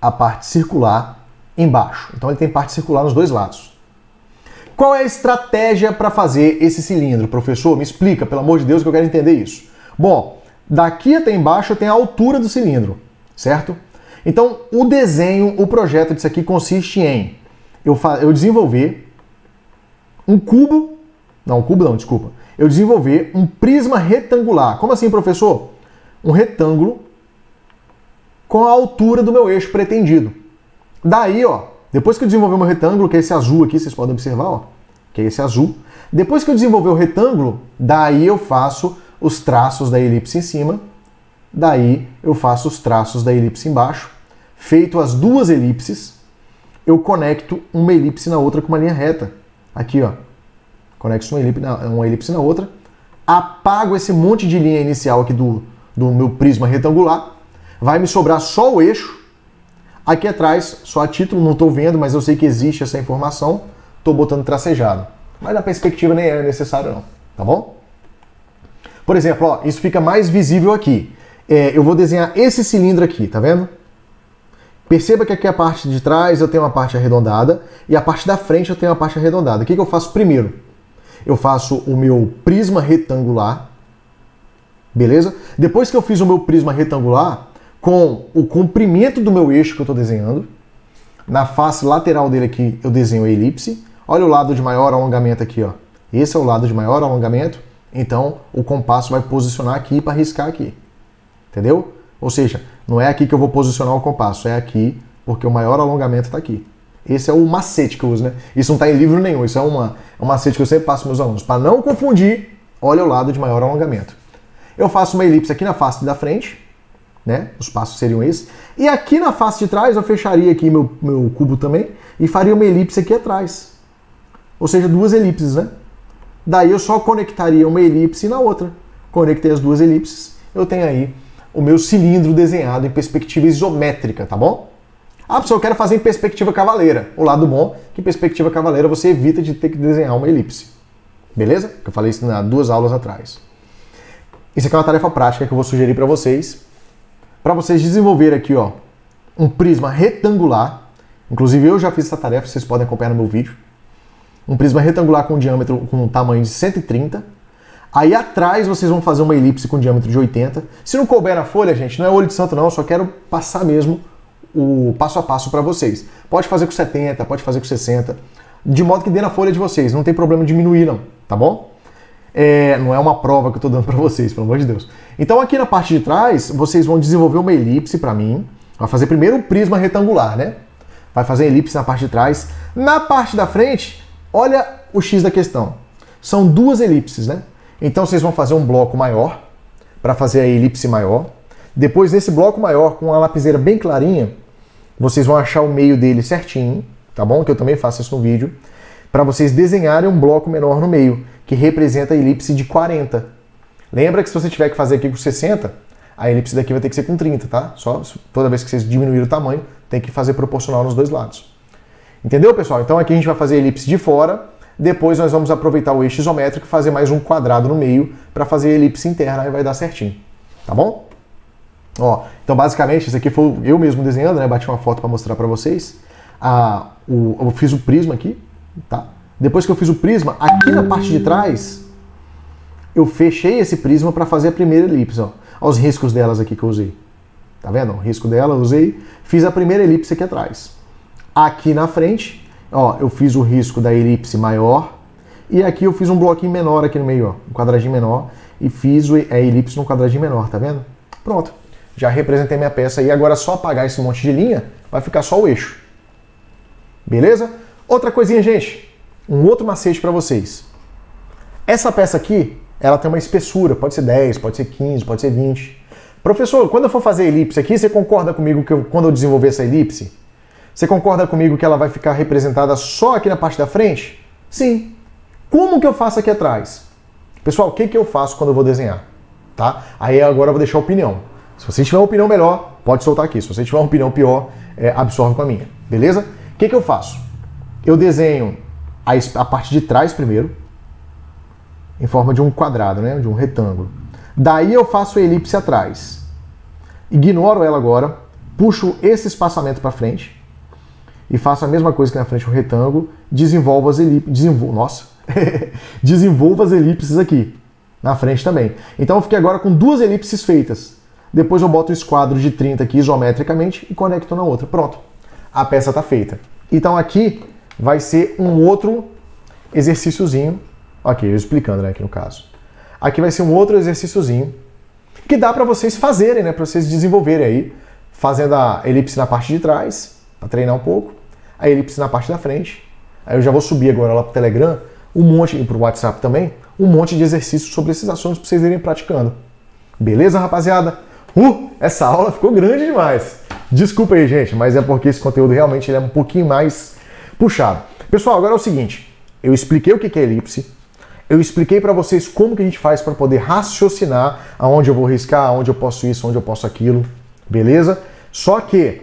a parte circular embaixo. Então ele tem parte circular nos dois lados. Qual é a estratégia para fazer esse cilindro? Professor, me explica, pelo amor de Deus, que eu quero entender isso. Bom, daqui até embaixo eu tenho a altura do cilindro, certo? Então, o desenho, o projeto disso aqui consiste em eu desenvolver um cubo, desculpa. Eu desenvolver um prisma retangular. Como assim, professor? Um retângulo com a altura do meu eixo pretendido. Daí, ó, depois que eu desenvolver o meu retângulo, que é esse azul aqui, vocês podem observar, ó, que é esse azul. Depois que eu desenvolver o retângulo, daí eu faço os traços da elipse em cima, daí eu faço os traços da elipse embaixo. Feito as duas elipses, eu conecto uma elipse na outra com uma linha reta. Aqui, ó, conecto uma elipse na outra, apago esse monte de linha inicial aqui do meu prisma retangular, vai me sobrar só o eixo. Aqui atrás, só a título, não estou vendo, mas eu sei que existe essa informação, estou botando tracejado. Mas na perspectiva nem é necessário não, tá bom? Por exemplo, ó, isso fica mais visível aqui. Eu vou desenhar esse cilindro aqui, tá vendo? Perceba que aqui a parte de trás eu tenho uma parte arredondada e a parte da frente eu tenho uma parte arredondada. O que eu faço primeiro? Eu faço o meu prisma retangular, beleza? Depois que eu fiz o meu prisma retangular, com o comprimento do meu eixo que eu estou desenhando, na face lateral dele aqui eu desenho a elipse. Olha o lado de maior alongamento aqui, ó. Esse é o lado de maior alongamento, então o compasso vai posicionar aqui para riscar aqui. Entendeu? Ou seja, não é aqui que eu vou posicionar o compasso, é aqui, porque o maior alongamento está aqui. Esse é o macete que eu uso, né? Isso não está em livro nenhum, isso é um macete que eu sempre passo para meus alunos. Para não confundir, olha o lado de maior alongamento. Eu faço uma elipse aqui na face da frente, né? Os passos seriam esses. E aqui na face de trás eu fecharia aqui meu cubo também e faria uma elipse aqui atrás. Ou seja, duas elipses, né? Daí eu só conectaria uma elipse na outra. Conectei as duas elipses, eu tenho aí o meu cilindro desenhado em perspectiva isométrica, tá bom? Ah, pessoal, eu quero fazer em perspectiva cavaleira. O lado bom é que em perspectiva cavaleira você evita de ter que desenhar uma elipse. Beleza? Que eu falei isso nas 2 aulas atrás. Isso aqui é uma tarefa prática que eu vou sugerir para vocês desenvolverem aqui, ó, um prisma retangular. Inclusive eu já fiz essa tarefa, vocês podem acompanhar no meu vídeo. Um prisma retangular com diâmetro com um tamanho de 130. Aí atrás vocês vão fazer uma elipse com diâmetro de 80. Se não couber na folha, gente, não é olho de santo não, eu só quero passar mesmo o passo a passo para vocês. Pode fazer com 70, pode fazer com 60, de modo que dê na folha de vocês, não tem problema diminuir não, tá bom? Não é uma prova que eu estou dando para vocês, pelo amor de Deus. Então aqui na parte de trás, vocês vão desenvolver uma elipse para mim. Vai fazer primeiro o prisma retangular, né? Vai fazer a elipse na parte de trás. Na parte da frente, olha o X da questão. São 2 elipses, né? Então vocês vão fazer um bloco maior para fazer a elipse maior. Depois desse bloco maior, com a lapiseira bem clarinha, vocês vão achar o meio dele certinho, tá bom? Que eu também faço isso no vídeo. Para vocês desenharem um bloco menor no meio, que representa a elipse de 40. Lembra que se você tiver que fazer aqui com 60, a elipse daqui vai ter que ser com 30, tá? Só toda vez que vocês diminuírem o tamanho, tem que fazer proporcional nos 2 lados. Entendeu, pessoal? Então aqui a gente vai fazer a elipse de fora, depois nós vamos aproveitar o eixo isométrico e fazer mais um quadrado no meio para fazer a elipse interna, aí vai dar certinho. Tá bom? Ó, então basicamente isso aqui foi eu mesmo desenhando, né? Bati uma foto para mostrar para vocês. Eu fiz o prisma aqui, tá? Depois que eu fiz o prisma, aqui na parte de trás, eu fechei esse prisma para fazer a primeira elipse, ó. Olha os riscos delas aqui que eu usei. Tá vendo? O risco dela eu usei, fiz a primeira elipse aqui atrás. Aqui na frente, ó, eu fiz o risco da elipse maior e aqui eu fiz um bloquinho menor aqui no meio, ó, um quadradinho menor e fiz a elipse no quadradinho menor, tá vendo? Pronto. Já representei minha peça aí, agora é só apagar esse monte de linha, vai ficar só o eixo. Beleza? Outra coisinha, gente. Um outro macete para vocês. Essa peça aqui, ela tem uma espessura, pode ser 10, pode ser 15, pode ser 20. Professor, quando eu for fazer a elipse aqui, você concorda comigo que quando eu desenvolver essa elipse, você concorda comigo que ela vai ficar representada só aqui na parte da frente? Sim. Como que eu faço aqui atrás? Pessoal, o que eu faço quando eu vou desenhar? Tá? Aí agora eu vou deixar a opinião. Se você tiver uma opinião melhor, pode soltar aqui. Se você tiver uma opinião pior, absorve com a minha. Beleza? O que eu faço? Eu desenho a parte de trás primeiro, em forma de um quadrado, né? De um retângulo. Daí eu faço a elipse atrás. Ignoro ela agora, puxo esse espaçamento para frente e faço a mesma coisa que na frente o retângulo, desenvolvo as elipses, desenvolvo as elipses aqui, na frente também. Então eu fiquei agora com 2 elipses feitas. Depois eu boto o esquadro de 30 aqui isometricamente e conecto na outra. Pronto, a peça está feita. Então aqui vai ser um outro exercíciozinho, aqui eu explicando, né, aqui no caso. Aqui vai ser um outro exercíciozinho que dá para vocês fazerem, né, para vocês desenvolverem aí, fazendo a elipse na parte de trás, para treinar um pouco, a elipse na parte da frente. Aí eu já vou subir agora lá para o Telegram, e para o WhatsApp também, um monte de exercícios sobre esses assuntos para vocês irem praticando. Beleza, rapaziada? Essa aula ficou grande demais. Desculpa aí, gente, mas é porque esse conteúdo realmente ele é um pouquinho mais puxado. Pessoal, agora é o seguinte, eu expliquei o que é elipse, eu expliquei para vocês como que a gente faz para poder raciocinar aonde eu vou riscar, aonde eu posso isso, aonde eu posso aquilo, beleza? Só que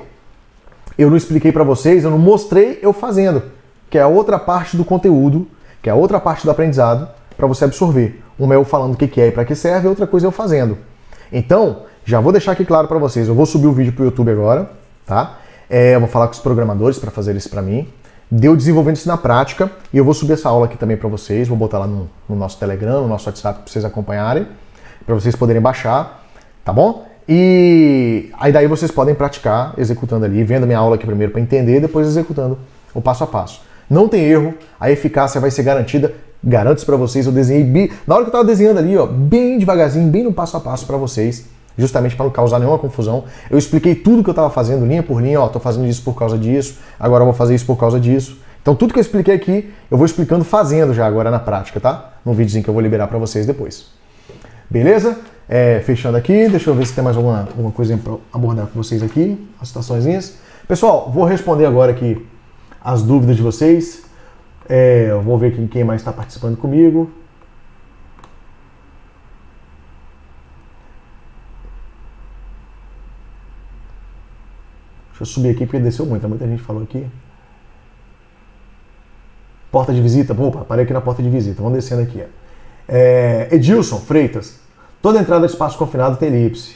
eu não expliquei para vocês, eu não mostrei eu fazendo, que é a outra parte do conteúdo, que é a outra parte do aprendizado para você absorver. Uma é eu falando o que é e para que serve, outra coisa é eu fazendo. Então, já vou deixar aqui claro para vocês, eu vou subir o vídeo para o YouTube agora, tá? Eu vou falar com os programadores para fazer isso para mim. Deu desenvolvendo isso na prática e eu vou subir essa aula aqui também para vocês, vou botar lá no nosso Telegram, no nosso WhatsApp para vocês acompanharem, para vocês poderem baixar, tá bom? E aí daí vocês podem praticar executando ali, vendo a minha aula aqui primeiro para entender, depois executando o passo a passo. Não tem erro, a eficácia vai ser garantida, garanto isso para vocês, eu desenhei bem, na hora que eu estava desenhando ali, ó, bem devagarzinho, bem no passo a passo para vocês, justamente para não causar nenhuma confusão. Eu expliquei tudo que eu estava fazendo, linha por linha, ó, tô fazendo isso por causa disso, agora eu vou fazer isso por causa disso. Então tudo que eu expliquei aqui, eu vou explicando fazendo já agora na prática, tá? Num videozinho que eu vou liberar para vocês depois. Beleza? Fechando aqui, deixa eu ver se tem mais alguma coisa para abordar com vocês aqui, as situaçõezinhas. Pessoal, vou responder agora aqui as dúvidas de vocês. Eu vou ver quem mais está participando comigo. Deixa eu subir aqui porque desceu muito, muita gente falou aqui. Porta de visita, opa, parei aqui na porta de visita, vamos descendo aqui. Edilson Freitas, toda entrada de espaço confinado tem elipse.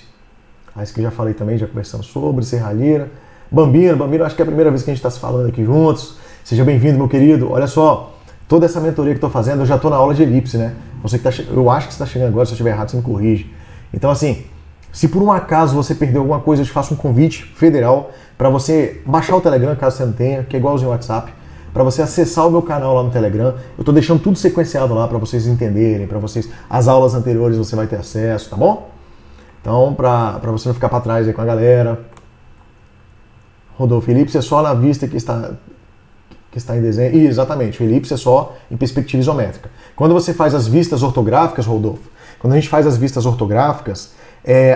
Isso que eu já falei também, já conversamos sobre, serralheira. Bambino, acho que é a primeira vez que a gente está se falando aqui juntos. Seja bem-vindo, meu querido. Olha só, toda essa mentoria que eu estou fazendo, eu já estou na aula de elipse, né? Você que eu acho que você está chegando agora, se eu estiver errado, você me corrige. Então, assim, se por um acaso você perdeu alguma coisa, eu te faço um convite federal para você baixar o Telegram, caso você não tenha, que é igualzinho ao WhatsApp, para você acessar o meu canal lá no Telegram. Eu estou deixando tudo sequenciado lá para vocês entenderem, para vocês, as aulas anteriores você vai ter acesso, tá bom? Então, para você não ficar para trás aí com a galera. Rodolfo, elipse é só na vista que está em desenho. Exatamente, o elipse é só em perspectiva isométrica. Quando você faz as vistas ortográficas, Rodolfo, quando a gente faz as vistas ortográficas,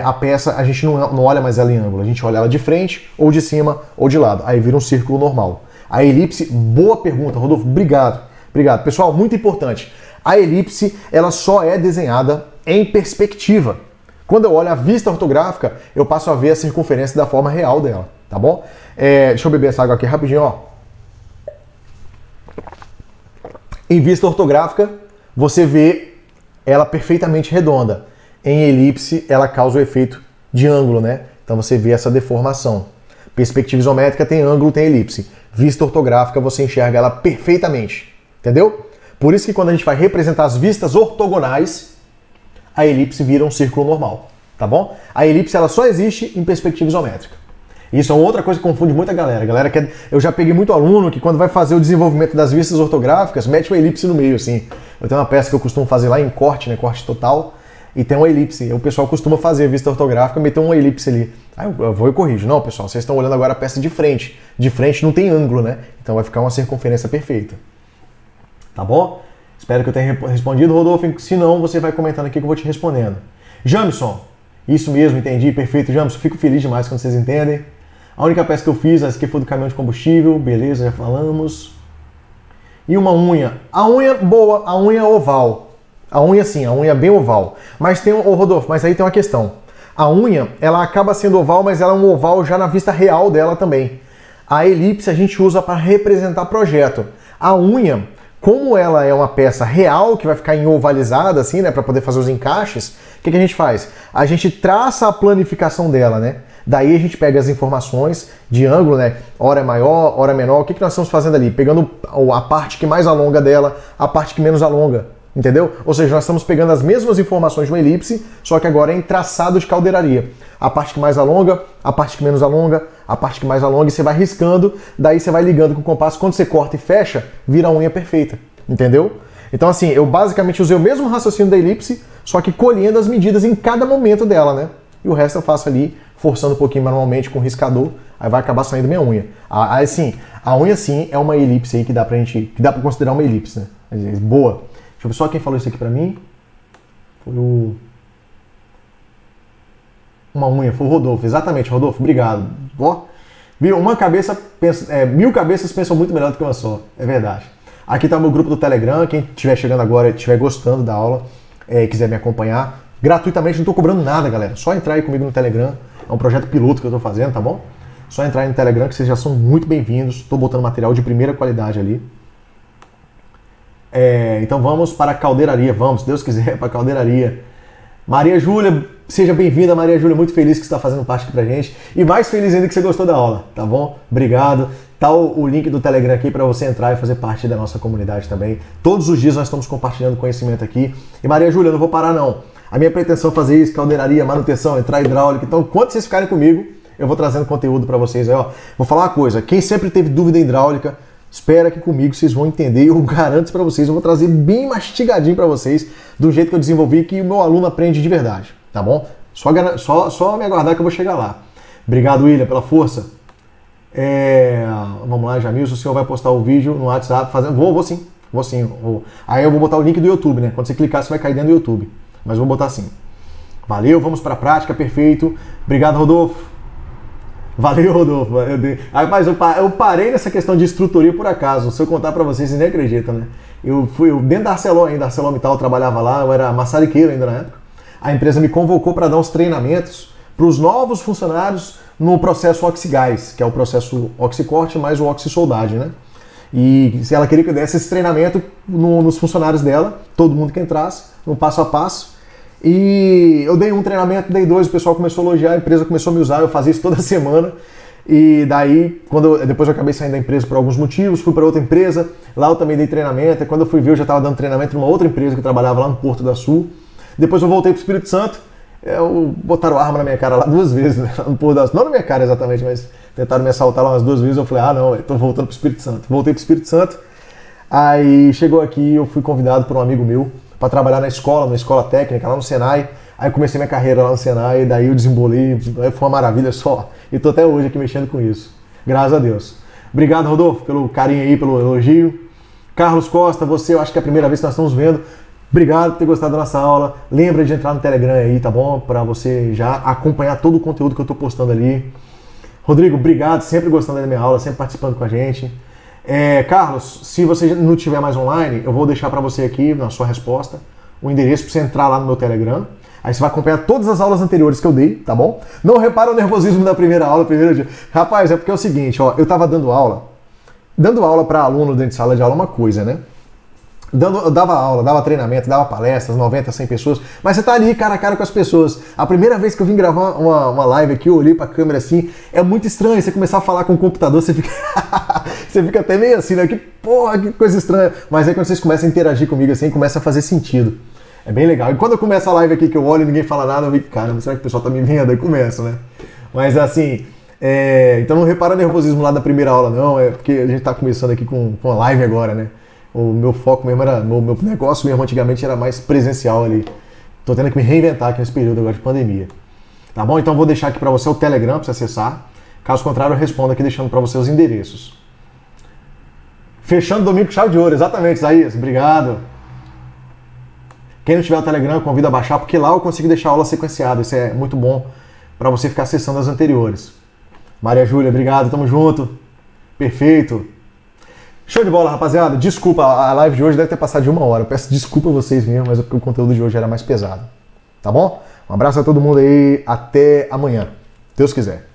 a peça, a gente não olha mais ela em ângulo, a gente olha ela de frente, ou de cima, ou de lado. Aí vira um círculo normal. A elipse, boa pergunta, Rodolfo, obrigado. Obrigado. Pessoal, muito importante. A elipse, ela só é desenhada em perspectiva. Quando eu olho a vista ortográfica, eu passo a ver a circunferência da forma real dela, tá bom? Deixa eu beber essa água aqui rapidinho, ó. Em vista ortográfica, você vê ela perfeitamente redonda. Em elipse, ela causa o efeito de ângulo, né? Então você vê essa deformação. Perspectiva isométrica tem ângulo, tem elipse. Vista ortográfica, você enxerga ela perfeitamente. Entendeu? Por isso que quando a gente vai representar as vistas ortogonais, a elipse vira um círculo normal, tá bom? A elipse ela só existe em perspectiva isométrica. Isso é outra coisa que confunde muita galera. Eu já peguei muito aluno que quando vai fazer o desenvolvimento das vistas ortográficas, mete uma elipse no meio, assim. Eu tenho uma peça que eu costumo fazer lá em corte, né, corte total, e tem uma elipse. O pessoal costuma fazer a vista ortográfica, meter uma elipse ali. Aí eu vou e corrijo. Não, pessoal, vocês estão olhando agora a peça de frente. De frente não tem ângulo, né? Então vai ficar uma circunferência perfeita. Tá bom? Espero que eu tenha respondido, Rodolfo. Se não, você vai comentando aqui que eu vou te respondendo. Jamison, isso mesmo, entendi, perfeito. Jamison, fico feliz demais quando vocês entendem. A única peça que eu fiz, essa aqui foi do caminhão de combustível, beleza, já falamos. E uma unha. A unha boa, a unha oval. A unha sim, a unha bem oval. Mas tem, Rodolfo, mas aí tem uma questão. A unha, ela acaba sendo oval, mas ela é um oval já na vista real dela também. A elipse a gente usa para representar projeto. A unha, como ela é uma peça real, que vai ficar em ovalizada, assim, né, para poder fazer os encaixes, o que a gente faz? A gente traça a planificação dela, né? Daí a gente pega as informações de ângulo, né? Hora é maior, hora é menor. O que nós estamos fazendo ali? Pegando a parte que mais alonga dela, a parte que menos alonga. Entendeu? Ou seja, nós estamos pegando as mesmas informações de uma elipse, só que agora em traçado de caldeiraria. A parte que mais alonga, a parte que menos alonga, a parte que mais alonga, e você vai riscando, daí você vai ligando com o compasso. Quando você corta e fecha, vira a unha perfeita. Entendeu? Então assim, eu basicamente usei o mesmo raciocínio da elipse, só que colhendo as medidas em cada momento dela, né? E o resto eu faço ali, forçando um pouquinho manualmente com o riscador, aí vai acabar saindo minha unha. Assim, a unha sim é uma elipse aí que dá pra considerar uma elipse, né? Boa. Deixa eu ver só quem falou isso aqui pra mim. Foi o... Uma unha, foi o Rodolfo. Exatamente, Rodolfo, obrigado. Ó, viu? Uma cabeça pensa... 1000 cabeças pensam muito melhor do que uma só. É verdade. Aqui tá o meu grupo do Telegram. Quem estiver chegando agora e estiver gostando da aula, quiser me acompanhar, gratuitamente, não tô cobrando nada, galera. Só entrar aí comigo no Telegram. É um projeto piloto que eu tô fazendo, tá bom? Só entrar aí no Telegram que vocês já são muito bem-vindos. Tô botando material de primeira qualidade ali. Então vamos para a caldeiraria, vamos, se Deus quiser, para a caldeiraria. Maria Júlia, seja bem-vinda, Maria Júlia, muito feliz que você está fazendo parte aqui pra gente. E mais feliz ainda que você gostou da aula, tá bom? Obrigado. Tá o link do Telegram aqui para você entrar e fazer parte da nossa comunidade também. Todos os dias nós estamos compartilhando conhecimento aqui. E Maria Júlia, eu não vou parar não. A minha pretensão é fazer isso, caldeiraria, manutenção, entrar hidráulica. Então, enquanto vocês ficarem comigo, eu vou trazendo conteúdo para vocês aí, ó. Vou falar uma coisa, quem sempre teve dúvida em hidráulica, espera que comigo vocês vão entender, eu garanto para vocês, eu vou trazer bem mastigadinho para vocês, do jeito que eu desenvolvi, que o meu aluno aprende de verdade, tá bom? Só me aguardar que eu vou chegar lá. Obrigado, William, pela força. Vamos lá, Jamilson, o senhor vai postar o vídeo no WhatsApp, vou sim. Aí eu vou botar o link do YouTube, né? Quando você clicar, você vai cair dentro do YouTube, mas vou botar sim. Valeu, vamos para a prática, perfeito. Obrigado, Rodolfo. Valeu, Rodolfo. Mas eu parei nessa questão de estruturia por acaso. Se eu contar pra vocês, vocês nem acreditam, né? Eu fui dentro da ArcelorMittal, eu trabalhava lá, eu era maçariqueiro ainda na época. A empresa me convocou para dar uns treinamentos para os novos funcionários no processo oxigás, que é o processo oxicorte mais o oxissoldagem, né? E ela queria que eu desse esse treinamento nos funcionários dela, todo mundo que entrasse, no passo a passo. E eu dei um treinamento, dei dois, o pessoal começou a elogiar, a empresa começou a me usar, eu fazia isso toda semana. E daí, depois eu acabei saindo da empresa por alguns motivos, fui para outra empresa, lá eu também dei treinamento, e quando eu fui ver eu já estava dando treinamento numa outra empresa que eu trabalhava lá no Porto da Sul. Depois eu voltei para o Espírito Santo, botaram arma na minha cara lá 2 vezes, né? No Porto da Sul, não na minha cara exatamente, mas tentaram me assaltar lá umas 2 vezes, eu falei, não, eu tô voltando para o Espírito Santo. Voltei para o Espírito Santo, aí chegou aqui, eu fui convidado por um amigo meu, para trabalhar na escola técnica, lá no Senai. Aí eu comecei minha carreira lá no Senai, daí eu desembolei, foi uma maravilha só. E tô até hoje aqui mexendo com isso. Graças a Deus. Obrigado, Rodolfo, pelo carinho aí, pelo elogio. Carlos Costa, você, eu acho que é a primeira vez que nós estamos vendo. Obrigado por ter gostado da nossa aula. Lembra de entrar no Telegram aí, tá bom? Para você já acompanhar todo o conteúdo que eu tô postando ali. Rodrigo, obrigado, sempre gostando da minha aula, sempre participando com a gente. Carlos, se você não estiver mais online, eu vou deixar para você aqui, na sua resposta, o endereço para você entrar lá no meu Telegram. Aí você vai acompanhar todas as aulas anteriores que eu dei, tá bom? Não repara o nervosismo da primeira aula, primeiro dia. Rapaz, é porque é o seguinte, ó, eu tava dando aula para aluno dentro de sala de aula é uma coisa, né? Eu dava aula, dava treinamento, dava palestras, 90, 100 pessoas, mas você tá ali cara a cara com as pessoas. A primeira vez que eu vim gravar uma live aqui, eu olhei pra câmera assim, é muito estranho você começar a falar com o computador, você fica você fica até meio assim, né? Que porra, que coisa estranha. Mas aí quando vocês começam a interagir comigo assim, começa a fazer sentido. É bem legal. E quando eu começo a live aqui, que eu olho e ninguém fala nada, eu fico, caramba, será que o pessoal tá me vendo? Aí começa, né? Mas assim, então não repara o nervosismo lá da primeira aula, não, é porque a gente tá começando aqui com a live agora, né? O meu foco mesmo era, meu negócio mesmo antigamente era mais presencial ali. Tô tendo que me reinventar aqui nesse período agora de pandemia. Tá bom? Então vou deixar aqui para você o Telegram para você acessar. Caso contrário, eu respondo aqui deixando para você os endereços. Fechando domingo com chave de ouro, exatamente, Isaías. Obrigado. Quem não tiver o Telegram, eu convido a baixar, porque lá eu consigo deixar a aula sequenciada. Isso é muito bom para você ficar acessando as anteriores. Maria Júlia, obrigado, tamo junto. Perfeito. Show de bola, rapaziada. Desculpa, a live de hoje deve ter passado de 1 hora. Eu peço desculpa a vocês mesmo, mas é porque o conteúdo de hoje era mais pesado. Tá bom? Um abraço a todo mundo aí. Até amanhã. Deus quiser.